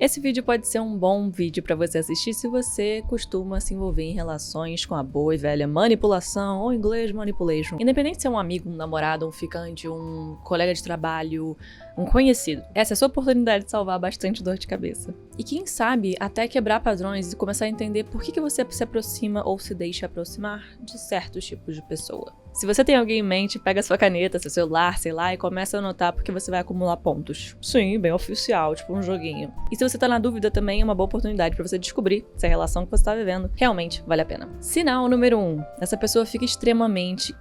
Esse vídeo pode ser um bom vídeo pra você assistir se você costuma se envolver em relações com a boa e velha manipulação, ou em inglês manipulation. Independente se é um amigo, um namorado, um ficante, um colega de trabalho, um conhecido. Essa é a sua oportunidade de salvar bastante dor de cabeça. E quem sabe até quebrar padrões e começar a entender por que você se aproxima ou se deixa aproximar de certos tipos de pessoa. Se você tem alguém em mente, pega sua caneta, seu celular, sei lá, e começa a anotar porque você vai acumular pontos. Sim, bem oficial, tipo um joguinho. E se você tá na dúvida também, é uma boa oportunidade pra você descobrir se a relação que você tá vivendo realmente vale a pena. Sinal número 1. Essa pessoa fica extremamente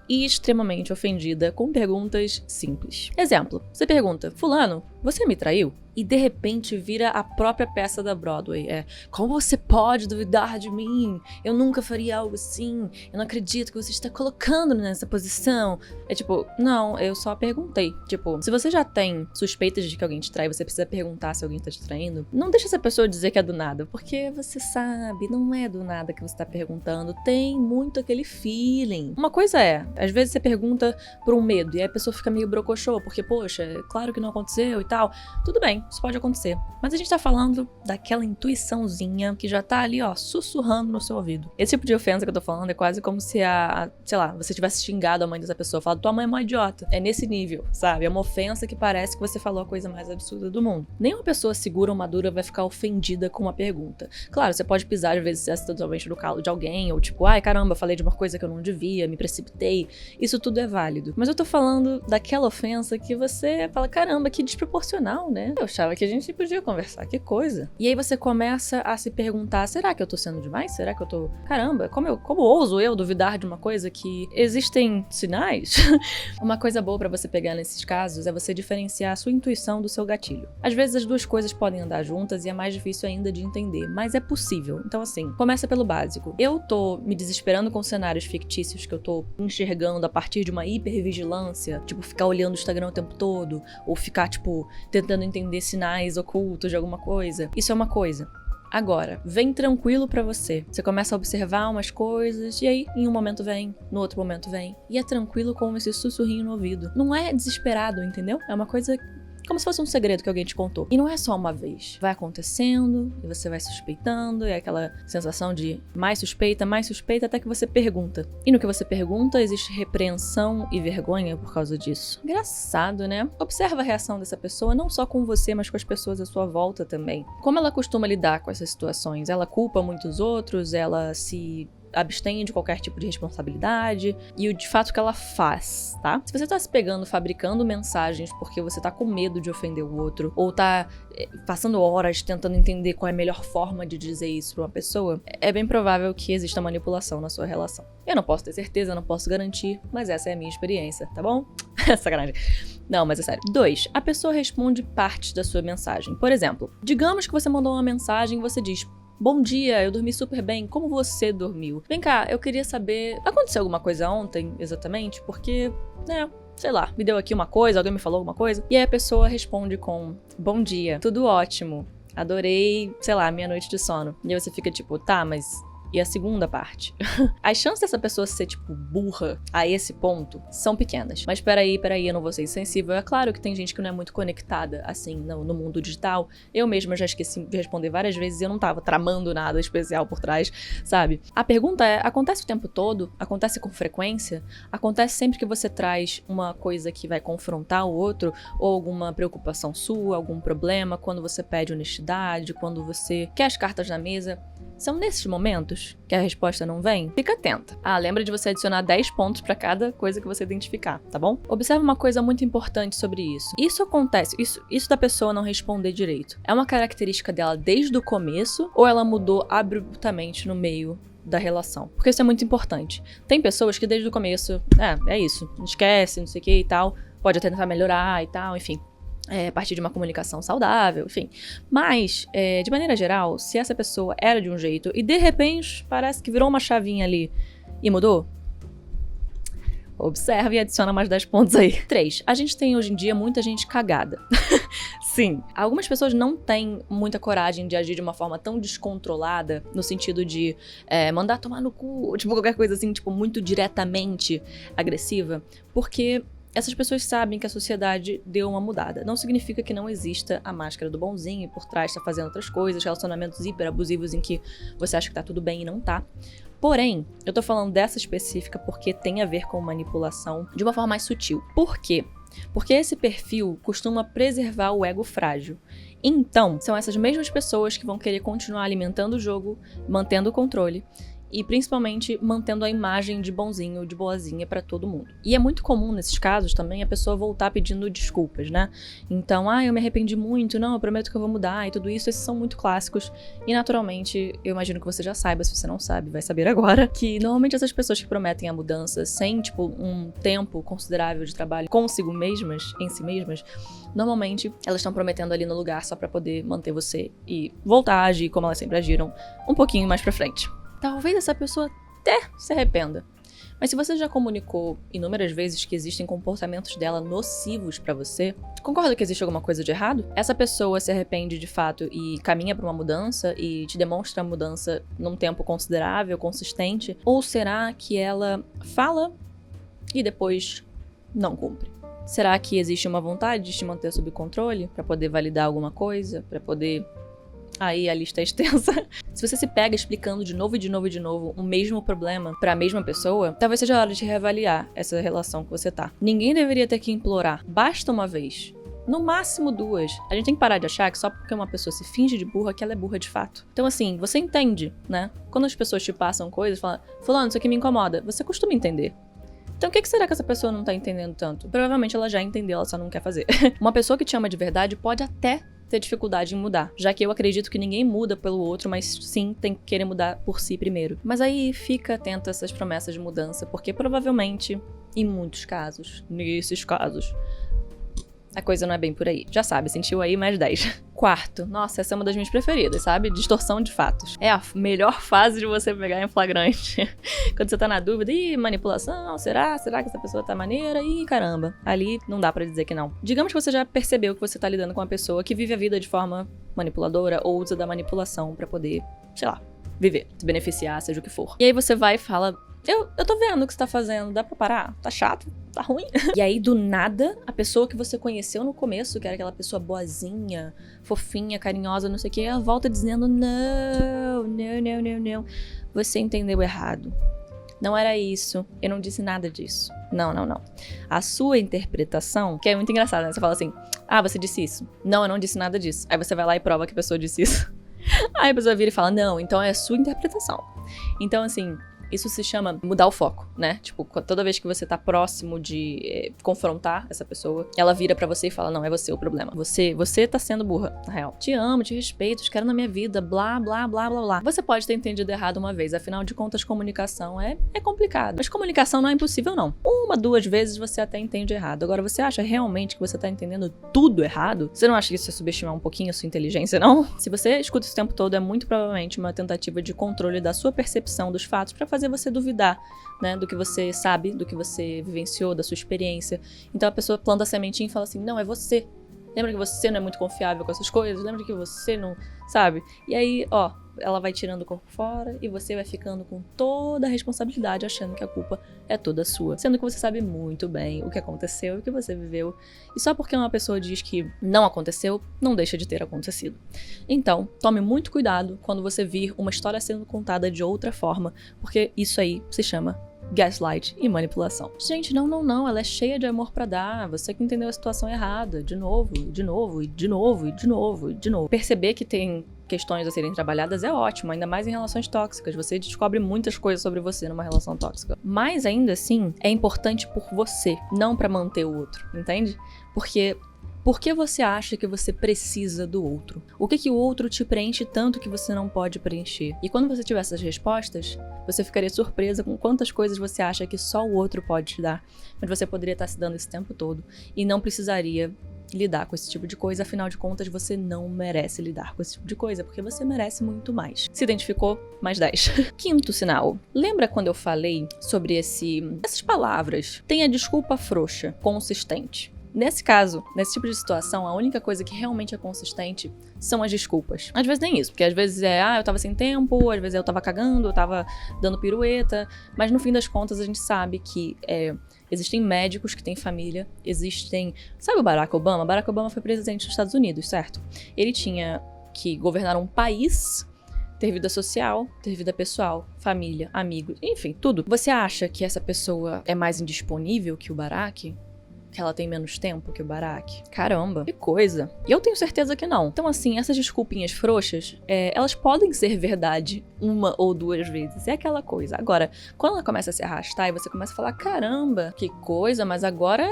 ofendida com perguntas simples. Exemplo, você pergunta, fulano, você me traiu? E de repente vira a própria peça da Broadway. Como você pode duvidar de mim? Eu nunca faria algo assim. Eu não acredito que você está colocando nessa posição. É tipo, não, eu só perguntei. Tipo, se você já tem suspeitas de que alguém te trai, você precisa perguntar se alguém está te traindo. Não deixa essa pessoa dizer que é do nada, porque você sabe, não é do nada que você está perguntando. Tem muito aquele feeling. Uma coisa é, às vezes você pergunta por um medo, e aí a pessoa fica meio brocochô, porque, poxa, é claro que não aconteceu e tal. Tudo bem. Isso pode acontecer. Mas a gente tá falando daquela intuiçãozinha que já tá ali, ó, sussurrando no seu ouvido. Esse tipo de ofensa que eu tô falando é quase como se sei lá, você tivesse xingado a mãe dessa pessoa, falado, tua mãe é uma idiota. É nesse nível, sabe? É uma ofensa que parece que você falou a coisa mais absurda do mundo. Nenhuma pessoa segura ou madura vai ficar ofendida com uma pergunta. Claro, você pode pisar às vezes acidentalmente no calo de alguém, ou tipo, ai caramba, falei de uma coisa que eu não devia, me precipitei. Isso tudo é válido. Mas eu tô falando daquela ofensa que você fala, caramba, que desproporcional, né? Eu achava que a gente podia conversar, que coisa. E aí você começa a se perguntar, será que eu tô sendo demais? Será que eu tô... Caramba, como ouso eu duvidar de uma coisa que existem sinais? Uma coisa boa pra você pegar nesses casos é você diferenciar a sua intuição do seu gatilho. Às vezes as duas coisas podem andar juntas e é mais difícil ainda de entender, mas é possível. Então assim, começa pelo básico. Eu tô me desesperando com cenários fictícios que eu tô enxergando a partir de uma hipervigilância, tipo ficar olhando o Instagram o tempo todo, ou ficar tipo tentando entender sinais ocultos de alguma coisa. Isso é uma coisa. Agora, vem tranquilo pra você. Você começa a observar umas coisas e aí, em um momento vem, no outro momento vem. E é tranquilo como esse sussurrinho no ouvido. Não é desesperado, entendeu? É uma coisa como se fosse um segredo que alguém te contou. E não é só uma vez. Vai acontecendo, e você vai suspeitando, e é aquela sensação de mais suspeita, até que você pergunta. E no que você pergunta, existe repreensão e vergonha por causa disso. Engraçado, né? Observa a reação dessa pessoa, não só com você, mas com as pessoas à sua volta também. Como ela costuma lidar com essas situações? Ela culpa muitos outros? Ela se abstém de qualquer tipo de responsabilidade e o de fato que ela faz, tá? Se você tá se pegando fabricando mensagens porque você tá com medo de ofender o outro ou tá passando horas tentando entender qual é a melhor forma de dizer isso pra uma pessoa, é bem provável que exista manipulação na sua relação. Eu não posso ter certeza, não posso garantir, mas essa é a minha experiência, tá bom? Sacanagem. Não, mas é sério. 2. A pessoa responde partes da sua mensagem. Por exemplo, digamos que você mandou uma mensagem e você diz: bom dia, eu dormi super bem, como você dormiu? Vem cá, eu queria saber, aconteceu alguma coisa ontem, exatamente? Porque, sei lá, me deu aqui uma coisa, alguém me falou alguma coisa? E aí a pessoa responde com, bom dia, tudo ótimo, adorei, sei lá, minha noite de sono. E aí você fica tipo, tá, mas... E a segunda parte? As chances dessa pessoa ser, tipo, burra a esse ponto são pequenas. Mas peraí, eu não vou ser insensível. É claro que tem gente que não é muito conectada, assim, no mundo digital. Eu mesma já esqueci de responder várias vezes e eu não tava tramando nada especial por trás, sabe? A pergunta é, acontece o tempo todo? Acontece com frequência? Acontece sempre que você traz uma coisa que vai confrontar o outro? Ou alguma preocupação sua, algum problema? Quando você pede honestidade? Quando você quer as cartas na mesa? São nesses momentos que a resposta não vem? Fica atenta. Lembra de você adicionar 10 pontos pra cada coisa que você identificar, tá bom? Observe uma coisa muito importante sobre isso. Isso acontece, isso da pessoa não responder direito. É uma característica dela desde o começo ou ela mudou abruptamente no meio da relação? Porque isso é muito importante. Tem pessoas que desde o começo, é isso, esquece, não sei o que e tal, pode tentar melhorar e tal, enfim. A partir de uma comunicação saudável, enfim. Mas, de maneira geral, se essa pessoa era de um jeito e de repente parece que virou uma chavinha ali e mudou, observe e adiciona mais 10 pontos aí. 3. A gente tem hoje em dia muita gente cagada. Sim. Algumas pessoas não têm muita coragem de agir de uma forma tão descontrolada, no sentido de mandar tomar no cu, tipo qualquer coisa assim, tipo muito diretamente agressiva, porque essas pessoas sabem que a sociedade deu uma mudada. Não significa que não exista a máscara do bonzinho e por trás tá fazendo outras coisas, relacionamentos hiper abusivos em que você acha que tá tudo bem e não tá. Porém, eu tô falando dessa específica porque tem a ver com manipulação de uma forma mais sutil. Por quê? Porque esse perfil costuma preservar o ego frágil. Então, são essas mesmas pessoas que vão querer continuar alimentando o jogo, mantendo o controle e principalmente mantendo a imagem de bonzinho, de boazinha pra todo mundo. E é muito comum nesses casos também a pessoa voltar pedindo desculpas, né? Então, eu me arrependi muito, não, eu prometo que eu vou mudar e tudo isso, esses são muito clássicos. E naturalmente, eu imagino que você já saiba, se você não sabe, vai saber agora, que normalmente essas pessoas que prometem a mudança sem, um tempo considerável de trabalho consigo mesmas, em si mesmas, normalmente elas estão prometendo ali no lugar só pra poder manter você e voltar a agir como elas sempre agiram um pouquinho mais pra frente. Talvez essa pessoa até se arrependa. Mas se você já comunicou inúmeras vezes que existem comportamentos dela nocivos pra você, concorda que existe alguma coisa de errado? Essa pessoa se arrepende de fato e caminha pra uma mudança e te demonstra a mudança num tempo considerável, consistente? Ou será que ela fala e depois não cumpre? Será que existe uma vontade de te manter sob controle pra poder validar alguma coisa, pra poder... Aí a lista é extensa. Se você se pega explicando de novo e de novo e de novo o mesmo problema pra mesma pessoa, talvez seja a hora de reavaliar essa relação que você tá. Ninguém deveria ter que implorar. Basta uma vez. No máximo 2. A gente tem que parar de achar que só porque uma pessoa se finge de burra, que ela é burra de fato. Então assim, você entende, né? Quando as pessoas te passam coisas, falam, fulano, isso aqui me incomoda. Você costuma entender. Então o que será que essa pessoa não tá entendendo tanto? Provavelmente ela já entendeu, ela só não quer fazer. Uma pessoa que te ama de verdade pode até ter dificuldade em mudar, já que eu acredito que ninguém muda pelo outro, mas sim tem que querer mudar por si primeiro. Mas aí fica atento a essas promessas de mudança, porque provavelmente, em muitos casos, nesses casos, a coisa não é bem por aí. Já sabe, sentiu aí mais 10. Quarto, nossa, essa é uma das minhas preferidas, sabe? Distorção de fatos. É a melhor fase de você pegar em flagrante. Quando você tá na dúvida, manipulação, será? Será que essa pessoa tá maneira? Caramba. Ali não dá pra dizer que não. Digamos que você já percebeu que você tá lidando com uma pessoa que vive a vida de forma manipuladora ou usa da manipulação pra poder, sei lá, viver, se beneficiar, seja o que for. E aí você vai e fala... Eu tô vendo o que você tá fazendo, dá pra parar? Tá chato? Tá ruim? E aí, do nada, a pessoa que você conheceu no começo, que era aquela pessoa boazinha, fofinha, carinhosa, não sei o que, ela volta dizendo, não, você entendeu errado. Não era isso, eu não disse nada disso. Não. A sua interpretação, que é muito engraçada, né? Você fala assim, você disse isso. Não, eu não disse nada disso. Aí você vai lá e prova que a pessoa disse isso. Aí a pessoa vira e fala, não, então é a sua interpretação. Então, assim... Isso se chama mudar o foco, né? Tipo, toda vez que você tá próximo de confrontar essa pessoa, ela vira pra você e fala, não, é você o problema. Você tá sendo burra, na real. Te amo, te respeito, te quero na minha vida, blá, blá, blá, blá, blá. Você pode ter entendido errado uma vez, afinal de contas, comunicação é complicado. Mas comunicação não é impossível, não. 1, 2 vezes você até entende errado. Agora, você acha realmente que você tá entendendo tudo errado? Você não acha que isso é subestimar um pouquinho a sua inteligência, não? Se você escuta isso o tempo todo, é muito provavelmente uma tentativa de controle da sua percepção dos fatos pra fazer você duvidar, né, do que você sabe, do que você vivenciou, da sua experiência. Então a pessoa planta a sementinha e fala assim, não, é você. Lembra que você não é muito confiável com essas coisas? Lembra que você não... Sabe? E aí, ela vai tirando o corpo fora e você vai ficando com toda a responsabilidade, achando que a culpa é toda sua. Sendo que você sabe muito bem o que aconteceu e o que você viveu. E só porque uma pessoa diz que não aconteceu, não deixa de ter acontecido. Então, tome muito cuidado quando você vir uma história sendo contada de outra forma, porque isso aí se chama gaslight e manipulação. Gente, não, ela é cheia de amor pra dar, você que entendeu a situação errada, de novo. Perceber que tem questões a serem trabalhadas é ótimo, ainda mais em relações tóxicas, você descobre muitas coisas sobre você numa relação tóxica. Mas ainda assim, é importante por você, não pra manter o outro, entende? Porque... Por que você acha que você precisa do outro? O que o outro te preenche tanto que você não pode preencher? E quando você tiver essas respostas, você ficaria surpresa com quantas coisas você acha que só o outro pode te dar, mas você poderia estar se dando esse tempo todo e não precisaria lidar com esse tipo de coisa, afinal de contas você não merece lidar com esse tipo de coisa, porque você merece muito mais. Se identificou? Mais 10. Quinto sinal. Lembra quando eu falei sobre essas palavras? Tem a desculpa frouxa, consistente. Nesse caso, nesse tipo de situação, a única coisa que realmente é consistente são as desculpas. Às vezes nem isso, porque às vezes eu tava sem tempo, às vezes eu tava cagando, eu tava dando pirueta, mas no fim das contas a gente sabe que Existem médicos que têm família, existem... Sabe o Barack Obama? Barack Obama foi presidente dos Estados Unidos, certo? Ele tinha que governar um país, ter vida social, ter vida pessoal, família, amigos, enfim, tudo. Você acha que essa pessoa é mais indisponível que o Barack? Que ela tem menos tempo que o Barack? Caramba, que coisa. E eu tenho certeza que não. Então, assim, essas desculpinhas frouxas, elas podem ser verdade uma ou duas vezes. É aquela coisa. Agora, quando ela começa a se arrastar e você começa a falar, caramba, que coisa, mas agora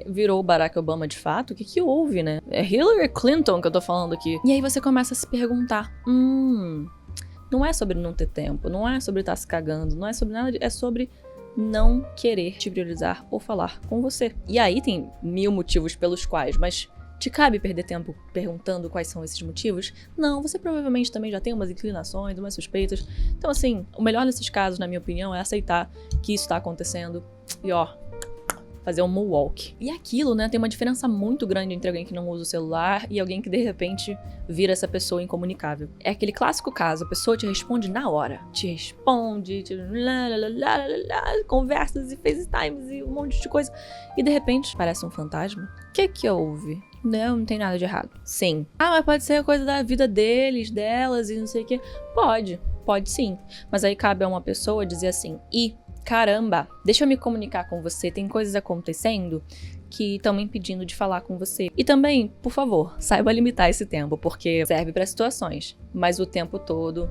virou o Barack Obama de fato? O que houve, né? É Hillary Clinton que eu tô falando aqui. E aí você começa a se perguntar, não é sobre não ter tempo, não é sobre estar se cagando, não é sobre nada, é sobre não querer te priorizar ou falar com você. E aí tem 1000 motivos pelos quais, mas te cabe perder tempo perguntando quais são esses motivos? Não, você provavelmente também já tem umas inclinações, umas suspeitas. Então, assim, o melhor nesses casos, na minha opinião, é aceitar que isso tá acontecendo e, fazer um moonwalk. E aquilo, né, tem uma diferença muito grande entre alguém que não usa o celular e alguém que, de repente, vira essa pessoa incomunicável. É aquele clássico caso, a pessoa te responde na hora. Te responde, conversas e FaceTimes e um monte de coisa. E, de repente, parece um fantasma. O que houve? Não tem nada de errado. Sim. Mas pode ser coisa da vida deles, delas e não sei o quê. Pode sim. Mas aí cabe a uma pessoa dizer assim, caramba, deixa eu me comunicar com você, tem coisas acontecendo que estão me impedindo de falar com você. E também, por favor, saiba limitar esse tempo, porque serve para situações, mas o tempo todo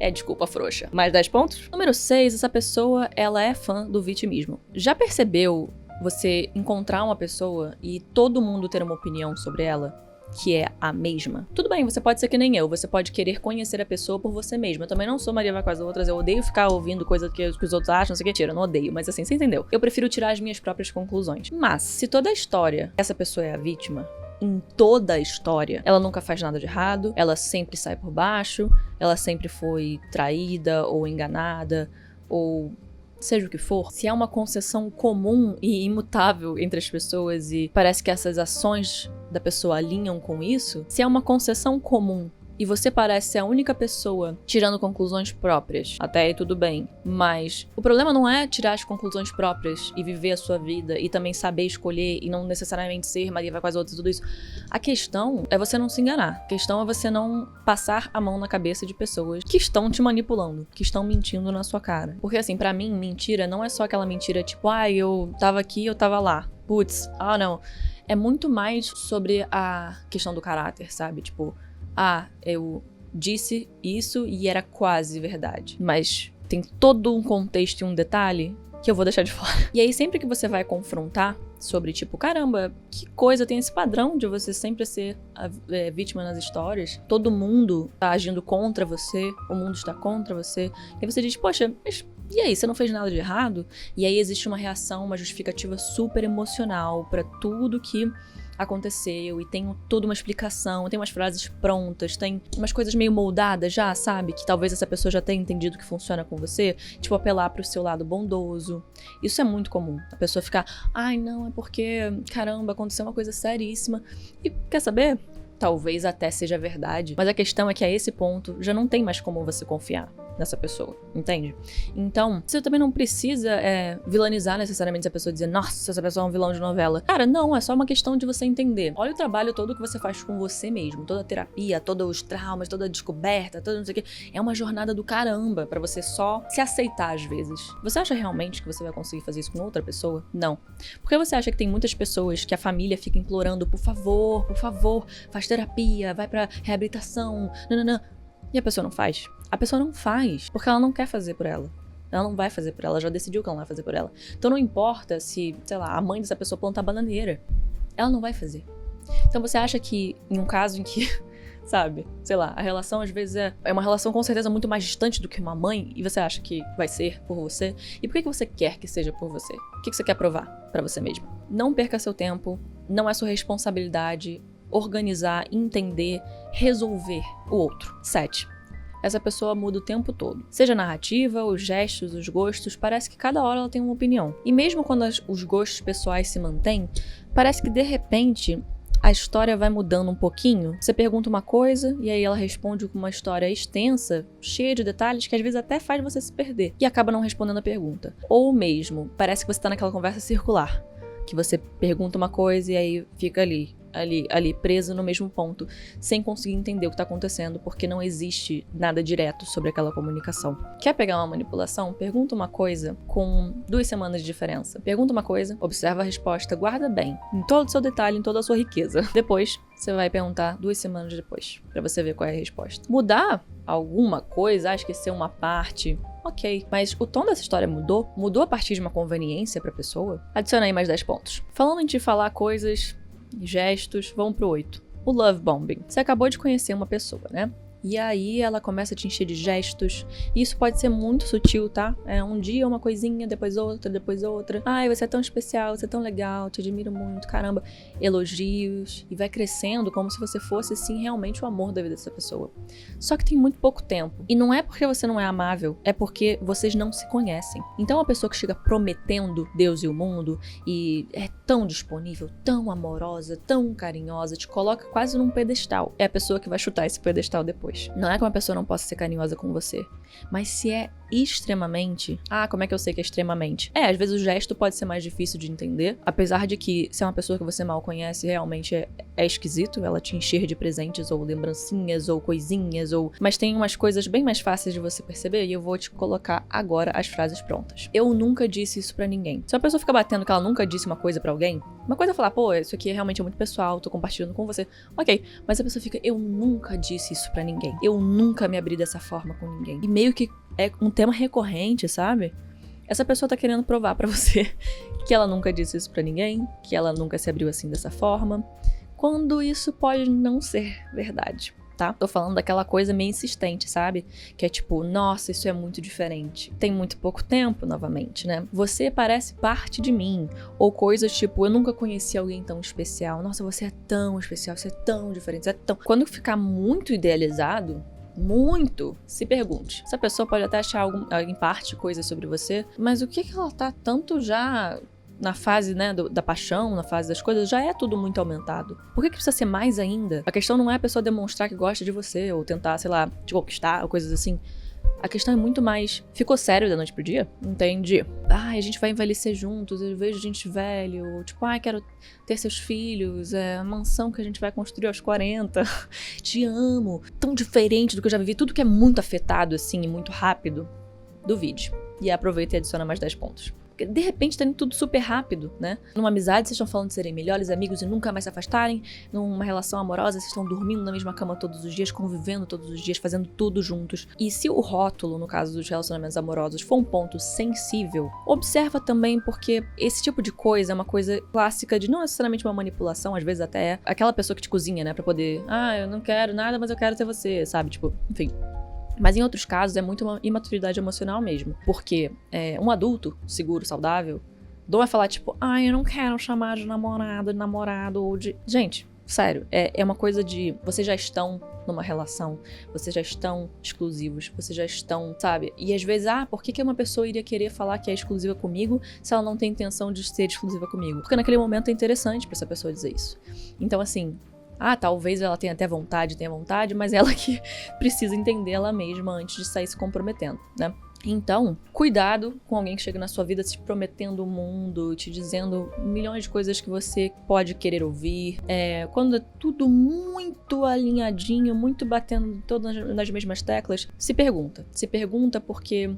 é desculpa frouxa. Mais 10 pontos? Número 6, essa pessoa, ela é fã do vitimismo. Já percebeu você encontrar uma pessoa e todo mundo ter uma opinião sobre ela? Que é a mesma. Tudo bem, você pode ser que nem eu, você pode querer conhecer a pessoa por você mesma. Eu também não sou Maria vai com as outras, eu odeio ficar ouvindo coisas que os outros acham, não sei o que. Tira, eu não odeio, mas assim, você entendeu? Eu prefiro tirar as minhas próprias conclusões. Mas, se toda a história, essa pessoa é a vítima, em toda a história, ela nunca faz nada de errado, ela sempre sai por baixo, ela sempre foi traída ou enganada, ou seja o que for, se é uma concessão comum e imutável entre as pessoas e parece que essas ações da pessoa alinham com isso, se é uma concessão comum e você parece ser a única pessoa tirando conclusões próprias, até aí tudo bem. Mas o problema não é tirar as conclusões próprias e viver a sua vida e também saber escolher e não necessariamente ser Maria vai com as outras e tudo isso. A questão é você não se enganar. A questão é você não passar a mão na cabeça de pessoas que estão te manipulando, que estão mentindo na sua cara. Porque assim, pra mim, mentira não é só aquela mentira tipo, eu tava aqui, eu tava lá. Putz, não. É muito mais sobre a questão do caráter, sabe? Tipo, eu disse isso e era quase verdade. Mas tem todo um contexto e um detalhe que eu vou deixar de fora. E aí, sempre que você vai confrontar sobre, tipo, caramba, que coisa, tem esse padrão de você sempre ser a vítima nas histórias, todo mundo tá agindo contra você, o mundo está contra você, e aí você diz, poxa, mas e aí, você não fez nada de errado? E aí existe uma reação, uma justificativa super emocional pra tudo que aconteceu, e tem toda uma explicação, tem umas frases prontas, tem umas coisas meio moldadas já, sabe? Que talvez essa pessoa já tenha entendido que funciona com você, tipo apelar pro seu lado bondoso. Isso é muito comum, a pessoa ficar, não, é porque, caramba, aconteceu uma coisa seríssima. E quer saber? Talvez até seja verdade, mas a questão é que a esse ponto já não tem mais como você confiar nessa pessoa, entende? Então, você também não precisa vilanizar necessariamente essa pessoa, dizer, nossa, essa pessoa é um vilão de novela. Cara, não, é só uma questão de você entender. Olha o trabalho todo que você faz com você mesmo, toda a terapia, todos os traumas, toda a descoberta, todo não sei o que. É uma jornada do caramba pra você só se aceitar às vezes. Você acha realmente que você vai conseguir fazer isso com outra pessoa? Não. Porque você acha que tem muitas pessoas que a família fica implorando, por favor, faz terapia, vai pra reabilitação, nananã. E a pessoa não faz. A pessoa não faz, porque ela não quer fazer por ela. Ela não vai fazer por ela, ela já decidiu que ela não vai fazer por ela. Então não importa se, sei lá, a mãe dessa pessoa plantar bananeira. Ela não vai fazer. Então você acha que, em um caso em que, sabe, sei lá, a relação às vezes é uma relação com certeza muito mais distante do que uma mãe, e você acha que vai ser por você? E por que você quer que seja por você? O que você quer provar pra você mesmo? Não perca seu tempo, não é sua responsabilidade organizar, entender, resolver o outro. 7. Essa pessoa muda o tempo todo. Seja a narrativa, os gestos, os gostos, parece que cada hora ela tem uma opinião. E mesmo quando os gostos pessoais se mantêm, parece que de repente a história vai mudando um pouquinho. Você pergunta uma coisa e aí ela responde com uma história extensa, cheia de detalhes, que às vezes até faz você se perder e acaba não respondendo a pergunta. Ou mesmo, parece que você tá naquela conversa circular, que você pergunta uma coisa e aí fica ali, preso no mesmo ponto, sem conseguir entender o que tá acontecendo, porque não existe nada direto sobre aquela comunicação. Quer pegar uma manipulação? Pergunta uma coisa com 2 semanas de diferença. Pergunta uma coisa, observa a resposta, guarda bem, em todo o seu detalhe, em toda a sua riqueza. Depois, você vai perguntar 2 semanas depois, pra você ver qual é a resposta. Mudar alguma coisa, esquecer uma parte, ok. Mas o tom dessa história mudou? Mudou a partir de uma conveniência pra pessoa? Adiciona aí mais 10 pontos. Falando em te falar coisas, gestos, vamos pro 8. O love bombing. Você acabou de conhecer uma pessoa, né? E aí ela começa a te encher de gestos. E isso pode ser muito sutil, tá? É um dia uma coisinha, depois outra, depois outra. Ai, você é tão especial, você é tão legal, te admiro muito, caramba. Elogios. E vai crescendo como se você fosse, sim, realmente o amor da vida dessa pessoa. Só que tem muito pouco tempo. E não é porque você não é amável, é porque vocês não se conhecem. Então a pessoa que chega prometendo Deus e o mundo e é tão disponível, tão amorosa, tão carinhosa, te coloca quase num pedestal. É a pessoa que vai chutar esse pedestal depois. Não é que uma pessoa não possa ser carinhosa com você, mas se é extremamente... como é que eu sei que é extremamente? Às vezes o gesto pode ser mais difícil de entender, apesar de que se é uma pessoa que você mal conhece, realmente é esquisito ela te encher de presentes ou lembrancinhas ou coisinhas, mas tem umas coisas bem mais fáceis de você perceber e eu vou te colocar agora as frases prontas. Eu nunca disse isso pra ninguém. Se uma pessoa fica batendo que ela nunca disse uma coisa pra alguém, uma coisa é falar, pô, isso aqui realmente é muito pessoal, tô compartilhando com você. Ok, mas a pessoa fica, eu nunca disse isso pra ninguém. Eu nunca me abri dessa forma com ninguém. E meio que é um tema recorrente, sabe? Essa pessoa tá querendo provar pra você que ela nunca disse isso pra ninguém, que ela nunca se abriu assim dessa forma, quando isso pode não ser verdade, tá? Tô falando daquela coisa meio insistente, sabe? Que é tipo, nossa, isso é muito diferente. Tem muito pouco tempo, novamente, né? Você parece parte de mim. Ou coisas tipo, eu nunca conheci alguém tão especial. Nossa, você é tão especial, você é tão diferente, você é tão... Quando ficar muito idealizado, se pergunte. Essa pessoa pode até achar em parte coisas sobre você, mas o que ela tá tanto já... na fase, né, da paixão, na fase das coisas, já é tudo muito aumentado. Por que precisa ser mais ainda? A questão não é a pessoa demonstrar que gosta de você, ou tentar, sei lá, te conquistar, ou coisas assim. A questão é muito mais, ficou sério da noite pro dia? Entendi. A gente vai envelhecer juntos, eu vejo gente velho, tipo, quero ter seus filhos, a mansão que a gente vai construir aos 40, te amo, tão diferente do que eu já vivi, tudo que é muito afetado, assim, e muito rápido, duvide. E aproveita e adiciona mais 10 pontos. Porque de repente tá indo tudo super rápido, né? Numa amizade, vocês estão falando de serem melhores amigos e nunca mais se afastarem. Numa relação amorosa, vocês estão dormindo na mesma cama todos os dias, convivendo todos os dias, fazendo tudo juntos. E se o rótulo, no caso dos relacionamentos amorosos, for um ponto sensível, observa também porque esse tipo de coisa é uma coisa clássica de não necessariamente uma manipulação, às vezes até é aquela pessoa que te cozinha, né? Pra poder, eu não quero nada, mas eu quero ter você, sabe? Tipo, enfim... Mas em outros casos é muito uma imaturidade emocional mesmo. Porque um adulto seguro, saudável, não vai falar tipo, eu não quero chamar de namorado ou de... Gente, sério, é uma coisa de... Vocês já estão numa relação, vocês já estão exclusivos, vocês já estão, sabe? E às vezes, por que uma pessoa iria querer falar que é exclusiva comigo se ela não tem intenção de ser exclusiva comigo? Porque naquele momento é interessante pra essa pessoa dizer isso. Então assim... talvez ela tenha até vontade, mas ela que precisa entender ela mesma antes de sair se comprometendo, né? Então, cuidado com alguém que chega na sua vida te prometendo o mundo, te dizendo milhões de coisas que você pode querer ouvir. Quando é tudo muito alinhadinho, muito batendo todas nas mesmas teclas, se pergunta. Se pergunta porque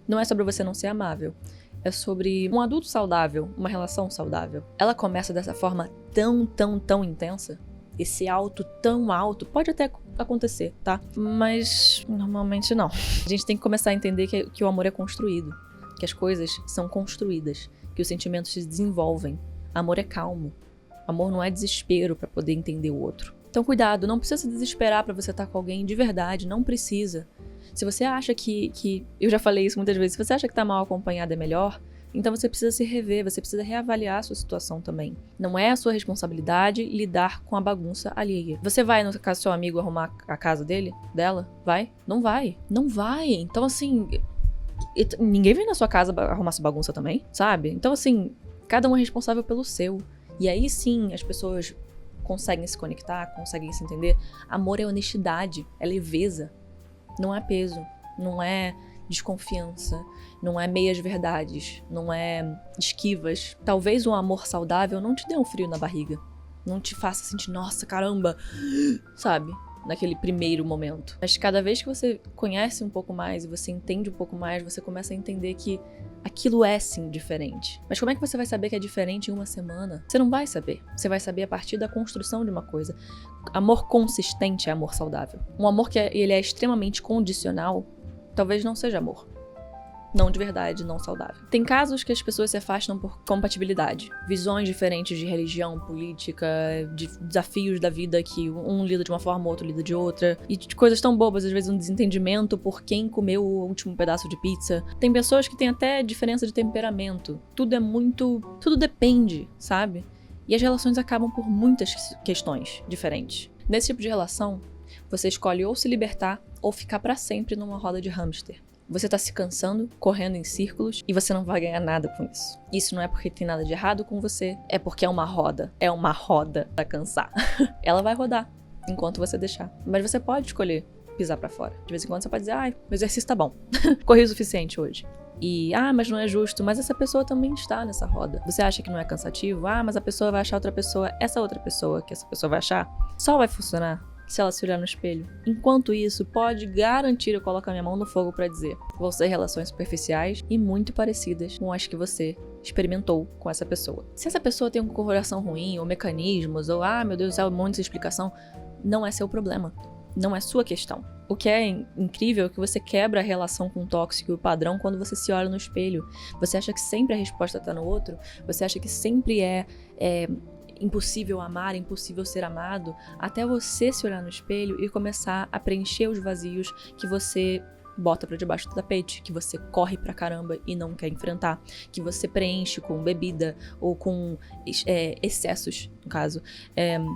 não é sobre você não ser amável. É sobre um adulto saudável, uma relação saudável. Ela começa dessa forma tão intensa. Esse alto, tão alto, pode até acontecer, tá? Mas normalmente não. A gente tem que começar a entender que o amor é construído, que as coisas são construídas, que os sentimentos se desenvolvem. Amor é calmo. Amor não é desespero pra poder entender o outro. Então cuidado, não precisa se desesperar pra você estar com alguém de verdade, não precisa. Se você acha que... Eu já falei isso muitas vezes, se você acha que tá mal acompanhado é melhor... Então você precisa se rever, você precisa reavaliar a sua situação também. Não é a sua responsabilidade lidar com a bagunça alheia. Você vai, no caso do seu amigo, arrumar a casa dela? Vai? Não vai. Não vai. Então assim, ninguém vem na sua casa arrumar sua bagunça também, sabe? Então assim, cada um é responsável pelo seu. E aí sim, as pessoas conseguem se conectar, conseguem se entender. Amor é honestidade, é leveza, não é peso, não é desconfiança, não é meias verdades, não é esquivas. Talvez um amor saudável não te dê um frio na barriga, não te faça sentir, nossa, caramba, sabe? Naquele primeiro momento. Mas cada vez que você conhece um pouco mais e você entende um pouco mais, você começa a entender que aquilo é sim diferente. Mas como é que você vai saber que é diferente em uma semana? Você não vai saber. Você vai saber a partir da construção de uma coisa. Amor consistente é amor saudável. Um amor que ele é extremamente condicional, talvez não seja amor. Não de verdade, não saudável. Tem casos que as pessoas se afastam por compatibilidade. Visões diferentes de religião, política, de desafios da vida que um lida de uma forma, o outro lida de outra. E de coisas tão bobas, às vezes um desentendimento por quem comeu o último pedaço de pizza. Tem pessoas que têm até diferença de temperamento. Tudo depende, sabe? E as relações acabam por muitas questões diferentes. Nesse tipo de relação, você escolhe ou se libertar ou ficar pra sempre numa roda de hamster. Você tá se cansando, correndo em círculos, e você não vai ganhar nada com isso. Isso não é porque tem nada de errado com você, é porque é uma roda. É uma roda pra cansar. Ela vai rodar, enquanto você deixar. Mas você pode escolher pisar pra fora. De vez em quando você pode dizer, meu exercício tá bom. Corri o suficiente hoje. E, mas não é justo, mas essa pessoa também está nessa roda. Você acha que não é cansativo? Mas a pessoa vai achar outra pessoa. Essa outra pessoa que essa pessoa vai achar, só vai funcionar se ela se olhar no espelho. Enquanto isso, pode garantir, eu coloco a minha mão no fogo pra dizer, vão ser relações superficiais e muito parecidas com as que você experimentou com essa pessoa. Se essa pessoa tem um coração ruim, ou mecanismos, ou meu Deus do céu, um monte de explicação, não é seu problema. Não é sua questão. O que é incrível é que você quebra a relação com o tóxico e o padrão quando você se olha no espelho. Você acha que sempre a resposta tá no outro, você acha que sempre é impossível amar, impossível ser amado, até você se olhar no espelho e começar a preencher os vazios que você bota pra debaixo do tapete, que você corre pra caramba e não quer enfrentar, que você preenche com bebida ou com excessos, no caso.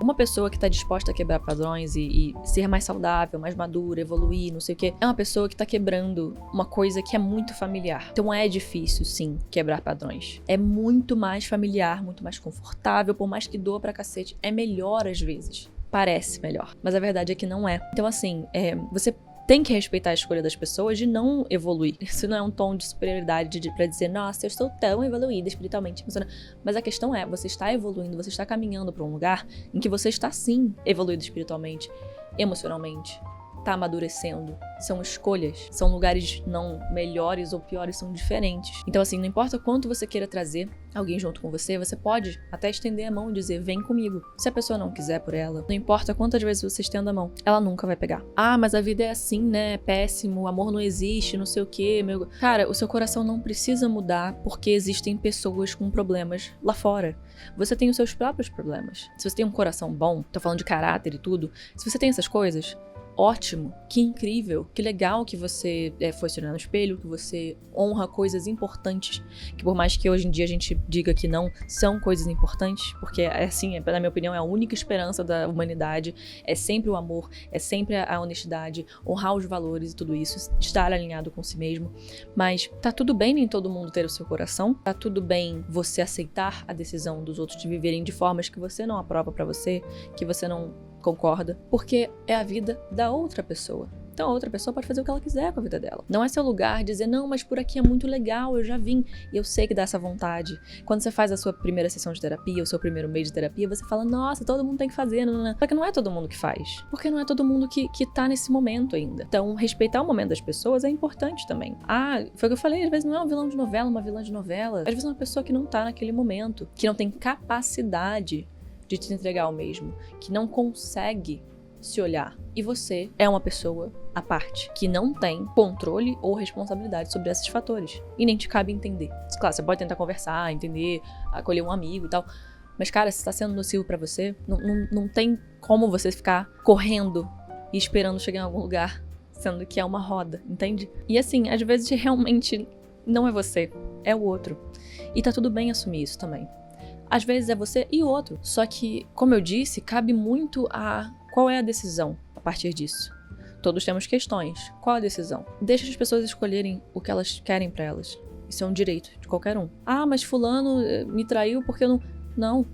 Uma pessoa que tá disposta a quebrar padrões e ser mais saudável, mais madura, evoluir, não sei o quê, é uma pessoa que tá quebrando uma coisa que é muito familiar. Então é difícil, sim, quebrar padrões. É muito mais familiar, muito mais confortável, por mais que doa pra cacete, é melhor às vezes. Parece melhor, mas a verdade é que não é. Então assim, você tem que respeitar a escolha das pessoas de não evoluir. Isso não é um tom de superioridade pra dizer, nossa, eu estou tão evoluída espiritualmente. Mas a questão é, você está evoluindo, você está caminhando para um lugar em que você está sim evoluído espiritualmente, emocionalmente, tá amadurecendo. São escolhas, são lugares não melhores ou piores, são diferentes. Então assim, não importa quanto você queira trazer alguém junto com você, você pode até estender a mão e dizer, vem comigo. Se a pessoa não quiser por ela, não importa quantas vezes você estenda a mão, ela nunca vai pegar. Mas a vida é assim, né? É péssimo, o amor não existe, não sei o quê. Cara, o seu coração não precisa mudar porque existem pessoas com problemas lá fora. Você tem os seus próprios problemas. Se você tem um coração bom, tô falando de caráter e tudo, se você tem essas coisas, ótimo, que incrível, que legal que você foi se olhar no espelho, que você honra coisas importantes, que por mais que hoje em dia a gente diga que não, são coisas importantes, porque assim, na minha opinião, é a única esperança da humanidade, é sempre o amor, é sempre a honestidade, honrar os valores e tudo isso, estar alinhado com si mesmo, mas tá tudo bem nem todo mundo ter o seu coração, tá tudo bem você aceitar a decisão dos outros de viverem de formas que você não aprova pra você, que você não concorda, porque é a vida da outra pessoa. Então a outra pessoa pode fazer o que ela quiser com a vida dela. Não é seu lugar dizer, não, mas por aqui é muito legal, eu já vim. E eu sei que dá essa vontade. Quando você faz a sua primeira sessão de terapia, o seu primeiro mês de terapia, você fala, nossa, todo mundo tem que fazer. Não. Só que não é todo mundo que faz. Porque não é todo mundo que tá nesse momento ainda. Então, respeitar o momento das pessoas é importante também. Foi o que eu falei, às vezes não é um vilão de novela, uma vilã de novela. Às vezes é uma pessoa que não tá naquele momento, que não tem capacidade de te entregar o mesmo, que não consegue se olhar. E você é uma pessoa à parte, que não tem controle ou responsabilidade sobre esses fatores. E nem te cabe entender. Claro, você pode tentar conversar, entender, acolher um amigo e tal, mas cara, se tá sendo nocivo pra você, não tem como você ficar correndo e esperando chegar em algum lugar, sendo que é uma roda, entende? E assim, às vezes realmente não é você, é o outro. E tá tudo bem assumir isso também. Às vezes é você e o outro. Só que, como eu disse, cabe muito a qual é a decisão a partir disso. Todos temos questões. Qual a decisão? Deixa as pessoas escolherem o que elas querem pra elas. Isso é um direito de qualquer um. Mas fulano me traiu porque eu não... Não.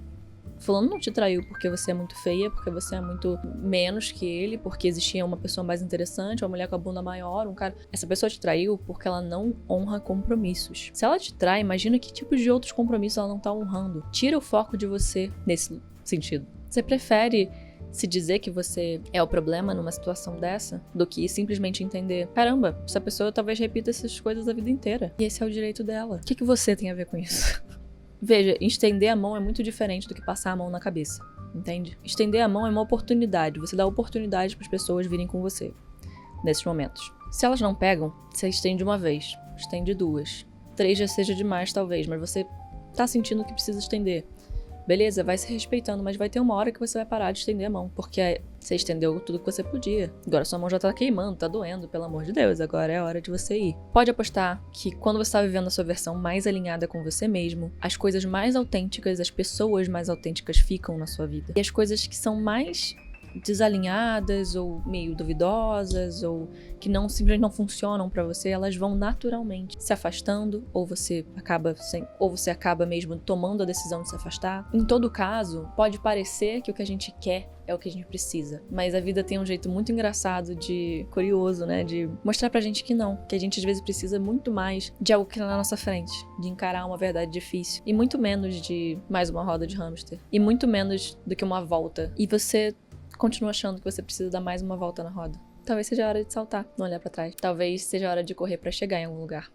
fulano não te traiu porque você é muito feia, porque você é muito menos que ele, porque existia uma pessoa mais interessante, uma mulher com a bunda maior, um cara. Essa pessoa te traiu porque ela não honra compromissos. Se ela te trai, imagina que tipo de outros compromissos ela não tá honrando. Tira o foco de você nesse sentido. Você prefere se dizer que você é o problema numa situação dessa do que simplesmente entender, caramba, essa pessoa talvez repita essas coisas a vida inteira. E esse é o direito dela. O que você tem a ver com isso? Veja, estender a mão é muito diferente do que passar a mão na cabeça, entende? Estender a mão é uma oportunidade. Você dá oportunidade para as pessoas virem com você nesses momentos. Se elas não pegam, você estende uma vez, estende duas. 3 já seja demais, talvez, mas você tá sentindo que precisa estender. Beleza, vai se respeitando, mas vai ter uma hora que você vai parar de estender a mão, porque você estendeu tudo que você podia. Agora sua mão já tá queimando, tá doendo, pelo amor de Deus, agora é a hora de você ir. Pode apostar que quando você tá vivendo a sua versão mais alinhada com você mesmo, as coisas mais autênticas, as pessoas mais autênticas ficam na sua vida. E as coisas que são mais desalinhadas ou meio duvidosas ou que simplesmente não funcionam pra você, elas vão naturalmente se afastando ou você acaba mesmo tomando a decisão de se afastar. Em todo caso, pode parecer que o que a gente quer é o que a gente precisa, mas a vida tem um jeito muito engraçado curioso, né, de mostrar pra gente que não, que a gente às vezes precisa muito mais de algo que tá na nossa frente, de encarar uma verdade difícil, e muito menos de mais uma roda de hamster, e muito menos do que uma volta, e você continua achando que você precisa dar mais uma volta na roda. Talvez seja a hora de saltar, não olhar pra trás. Talvez seja a hora de correr pra chegar em algum lugar.